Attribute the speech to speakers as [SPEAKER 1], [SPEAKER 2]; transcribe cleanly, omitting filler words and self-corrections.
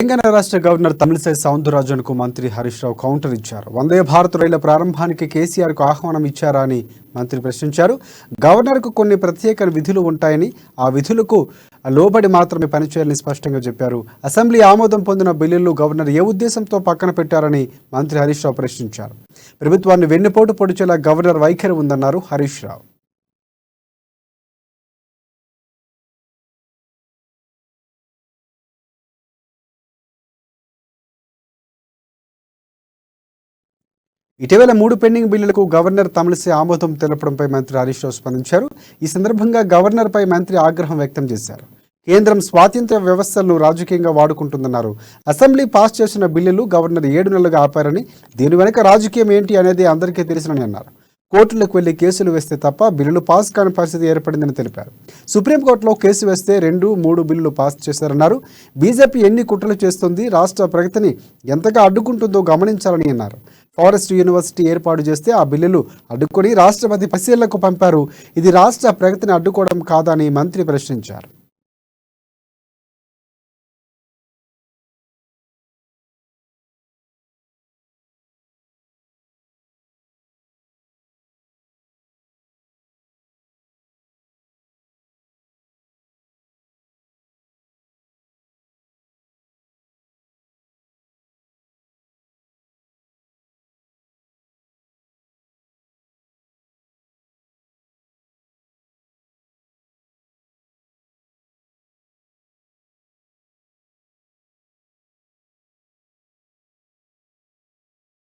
[SPEAKER 1] తెలంగాణ రాష్ట్ర గవర్నర్ తమిళిసై సౌందరరాజన్కు మంత్రి హరీష్ రావు కౌంటర్ ఇచ్చారు. వందే భారత్ రైళ్ల ప్రారంభానికి కేసీఆర్కు ఆహ్వానం ఇచ్చారా అని మంత్రి ప్రశ్నించారు. గవర్నర్కు కొన్ని ప్రత్యేక విధులు ఉంటాయని, ఆ విధులకు లోబడి మాత్రమే పనిచేయాలని స్పష్టంగా చెప్పారు. అసెంబ్లీ ఆమోదం పొందిన బిల్లులు గవర్నర్ ఏ ఉద్దేశంతో పక్కన పెట్టారని మంత్రి హరీష్ రావు ప్రశ్నించారు. ప్రభుత్వాన్ని వెన్నుపోటు పొడిచేలా గవర్నర్ వైఖరి ఉందన్నారు హరీష్ రావు. ఇటీవల 3 పెండింగ్ బిల్లులకు గవర్నర్ తమిళిసై ఆమోదం తెలపడంపై మంత్రి హరీష్ రావు స్పందించారు. ఈ సందర్భంగా గవర్నర్పై మంత్రి ఆగ్రహం వ్యక్తం చేశారు. కేంద్రం స్వాతంత్ర్య వ్యవస్థలను రాజకీయంగా వాడుకుంటుందన్నారు. అసెంబ్లీ పాస్ చేసిన బిల్లులు గవర్నర్ 7 నెలలుగా ఆపారని, దీని వెనుక రాజకీయం ఏంటి అనేది అందరికీ తెలుసునని అన్నారు. కోర్టులకు వెళ్లి కేసులు వేస్తే తప్ప బిల్లులు పాస్ కాని పరిస్థితి ఏర్పడిందని తెలిపారు. సుప్రీంకోర్టులో కేసు వేస్తే 2-3 బిల్లులు పాస్ చేశారన్నారు. బీజేపీ ఎన్ని కుట్రలు చేస్తుంది, రాష్ట్ర ప్రగతిని ఎంతగా అడ్డుకుంటుందో గమనించాలని అన్నారు. ఫారెస్ట్ యూనివర్సిటీ ఏర్పాటు చేస్తే ఆ బిల్లులు అడ్డుకొని రాష్ట్రపతి పరిశీలనకు పంపారు. ఇది రాష్ట్ర ప్రగతిని అడ్డుకోవడం కాదని మంత్రి ప్రశ్నించారు.